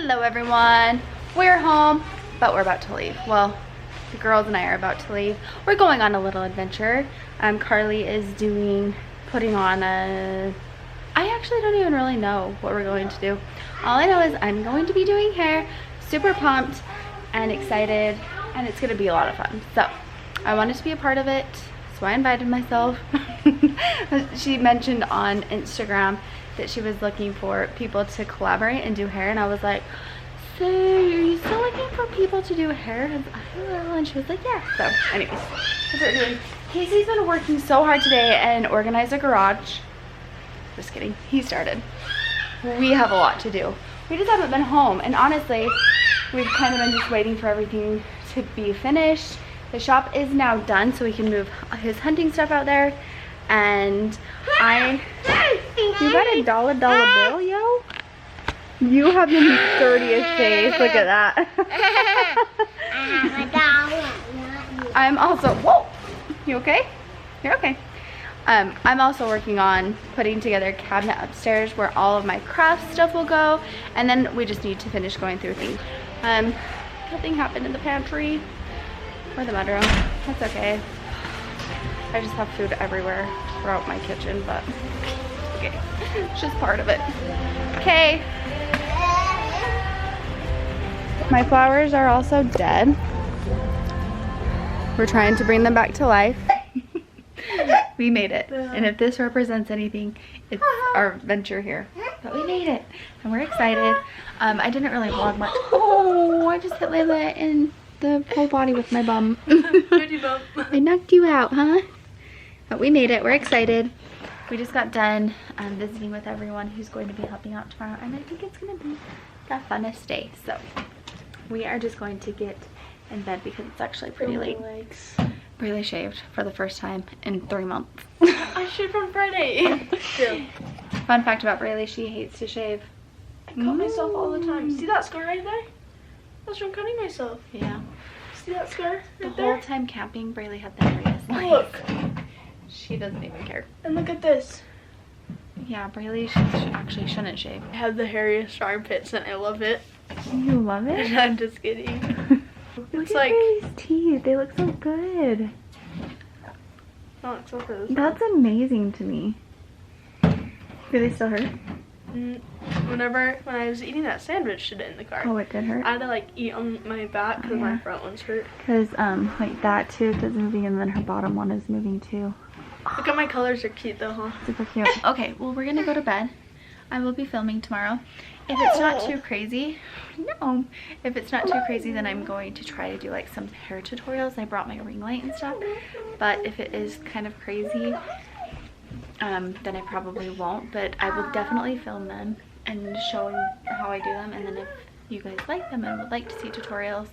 Hello everyone, we're home, but we're about to leave. Well, the girls and I are about to leave. We're going on a little adventure. Carly is putting on a, I actually don't even really know what we're going to do. All I know is I'm going to be doing hair, super pumped and excited, and it's gonna be a lot of fun. So I wanted to be a part of it, so I invited myself. She mentioned on Instagram that she was looking for people to collaborate and do hair, and I was like, so are you still looking for people to do hair? And she was like, yeah. So anyways, that's what we're doing. Casey's been working so hard today and organized a garage. Just kidding, he started. We have a lot to do. We just haven't been home, and honestly we've kind of been just waiting for everything to be finished. The shop is now done, so we can move his hunting stuff out there. And you got a $1 bill, yo? You have the dirtiest face. Look at that. I'm also, whoa, you okay? You're okay. I'm also working on putting together a cabinet upstairs where all of my craft stuff will go, and then we just need to finish going through things. Nothing happened in the pantry or the mudroom. That's okay. I just have food everywhere throughout my kitchen, but okay, it's just part of it. Okay. My flowers are also dead. We're trying to bring them back to life. We made it, and if this represents anything, it's our venture here. But we made it, and we're excited. I didn't really vlog much. Oh, I just hit Layla in the whole body with my bum. I knocked you out, huh? But we made it. We're excited. We just got done visiting with everyone who's going to be helping out tomorrow, and I think it's going to be the funnest day. So we are just going to get in bed because it's actually pretty late. Brailee shaved for the first time in 3 months. I shaved on Friday. Fun fact about Brailee, she hates to shave. I cut myself all the time. See that scar right there? That's from cutting myself. Yeah. See that scar right The there? whole time camping, Brailee had the hairiest life. Look. She doesn't even care. And look at this. Yeah, Brailee actually shouldn't shave. I have the hairiest armpits and I love it. You love it? I'm just kidding. Look It's at like Brailee's teeth. They look so good. oh, it's so good. That's amazing to me. Do they still hurt? When I was eating that sandwich today in the car, Oh, it did hurt? I had to like eat on my back because my front one's hurt. Because like that tooth is moving, and then her bottom one is moving too. Look at my colors, are cute though, huh? Super cute. Okay, well, we're gonna go to bed. I will be filming tomorrow. If it's not too crazy, no. If it's not too crazy, then I'm going to try to do like some hair tutorials. I brought my ring light and stuff. But if it is kind of crazy, then I probably won't. But I will definitely film them and show how I do them. And then if you guys like them and would like to see tutorials,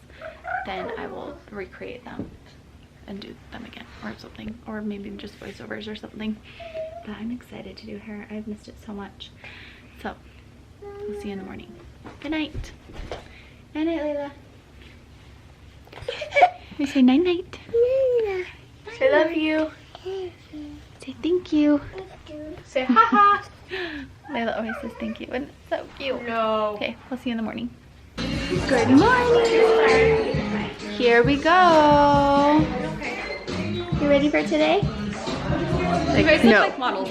then I will recreate them and do them again or something, or maybe just voiceovers or something. But I'm excited to do hair. I've missed it so much. So we'll see you in the morning. Good night. Night night, Layla. We say night night. Say love you. Say thank you. Say ha ha. Layla always says thank you, and it's so cute. No. Okay, we'll see you in the morning. Good morning. Here we go. You ready for today? You guys look like models.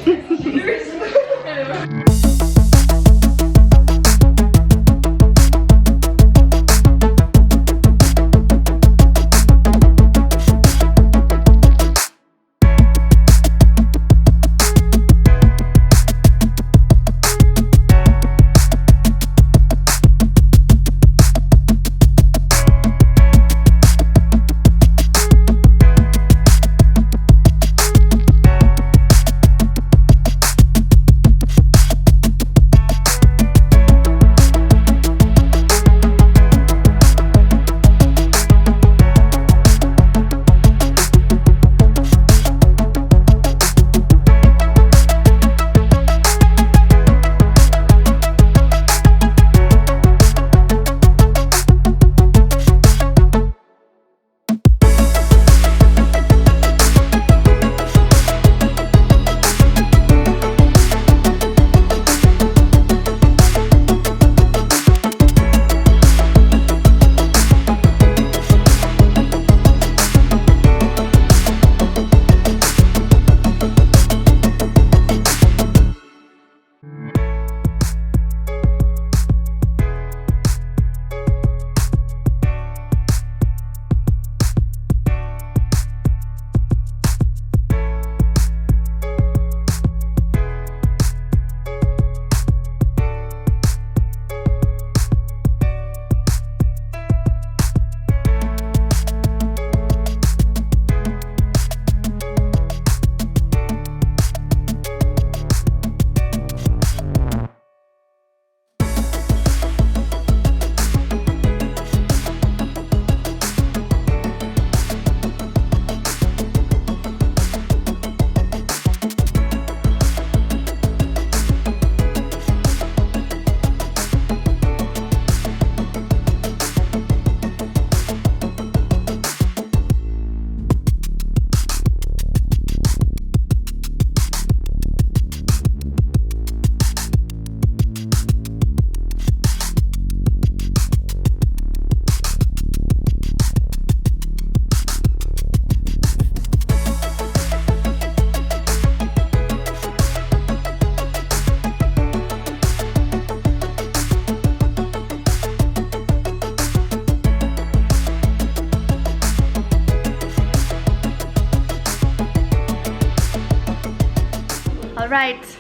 right,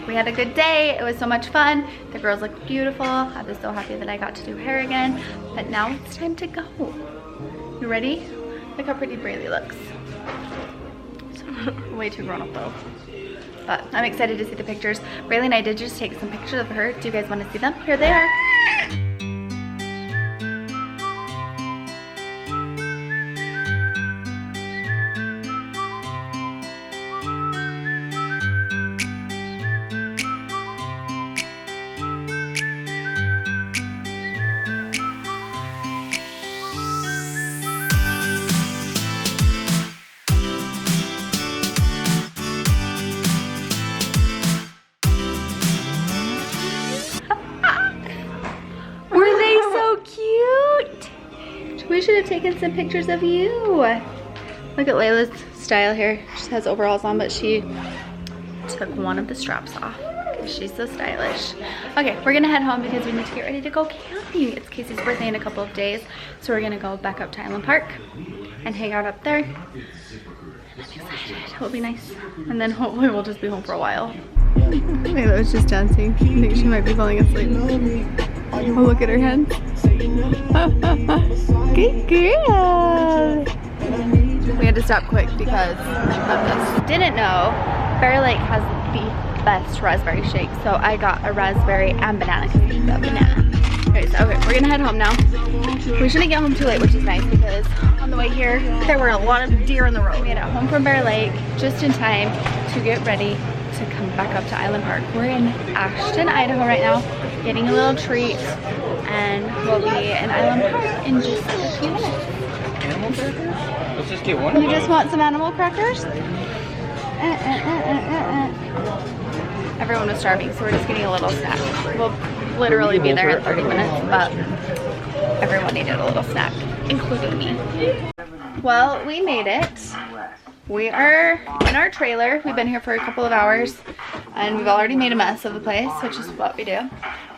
we had a good day. It was so much fun. The girls look beautiful. I was so happy that I got to do hair again. But now it's time to go. You ready? Look how pretty Brailee looks. Way too grown up though. But I'm excited to see the pictures. Brailee and I did just take some pictures of her. Do you guys want to see them? Here they are. We should have taken some pictures of you. Look at Layla's style here. She has overalls on, but she took one of the straps off because she's so stylish. Okay, we're gonna head home because we need to get ready to go camping. It's Casey's birthday in a couple of days, so we're gonna go back up to Island Park and hang out up there. I'm excited. It'll be nice. And then hopefully we'll just be home for a while. Layla was just dancing. I think she might be falling asleep. Oh, look at her hands. Good girl. We had to stop quick because of this. Didn't know, Bear Lake has the best raspberry shake, so I got a raspberry and banana because it's a banana. Anyways, okay, we're gonna head home now. We shouldn't get home too late, which is nice because on the way here, there were a lot of deer in the road. We made it home from Bear Lake just in time to get ready to come back up to Island Park. We're in Ashton, Idaho right now, getting a little treat, and we'll be in Island Park in just a few minutes. Animal crackers? Let's just get one. You just want some animal crackers? Everyone was starving, so we're just getting a little snack. We'll literally be there in 30 minutes, but everyone needed a little snack, including me. Well, we made it. We are in our trailer. We've been here for a couple of hours and we've already made a mess of the place, which is what we do.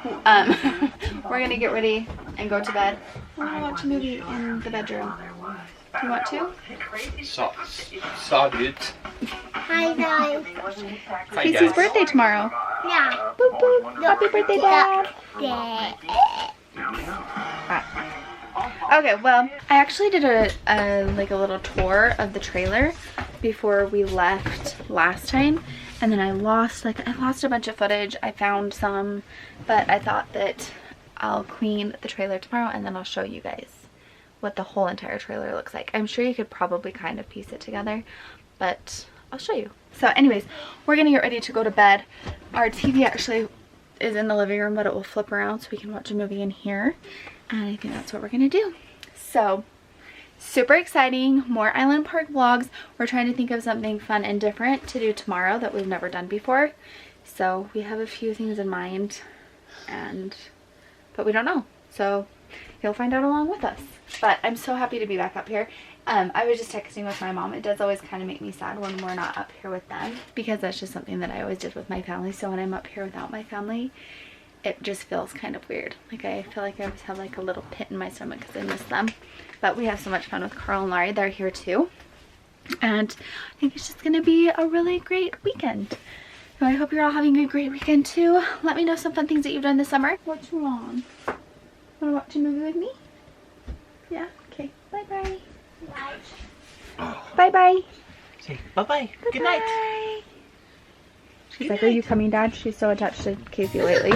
We're gonna get ready and go to bed. We're gonna watch a movie in the bedroom. Do you want to? Saw dudes. Hi guys. Casey's birthday tomorrow. Yeah. Boop boop. Happy birthday, Dad. Okay, well, I actually did a little tour of the trailer before we left last time, and then I lost a bunch of footage. I found some, but I thought that I'll clean the trailer tomorrow and then I'll show you guys what the whole entire trailer looks like. I'm sure you could probably kind of piece it together, but I'll show you. So anyways, we're gonna get ready to go to bed. Our TV actually is in the living room, but it will flip around so we can watch a movie in here. And I think that's what we're gonna do. So, super exciting, more Island Park vlogs. We're trying to think of something fun and different to do tomorrow that we've never done before. So we have a few things in mind, but we don't know. So you'll find out along with us. But I'm so happy to be back up here. I was just texting with my mom. It does always kind of make me sad when we're not up here with them, because that's just something that I always did with my family. So when I'm up here without my family, it just feels kind of weird. Like I feel like I always have like a little pit in my stomach because I miss them. But we have so much fun with Carl and Laurie. They're here too. And I think it's just gonna be a really great weekend. So I hope you're all having a great weekend too. Let me know some fun things that you've done this summer. What's wrong? Wanna watch a movie with me? Yeah? Okay. Bye bye. Bye bye. Say bye-bye. Good night. She's like, are you coming, Dad? She's so attached to Casey lately.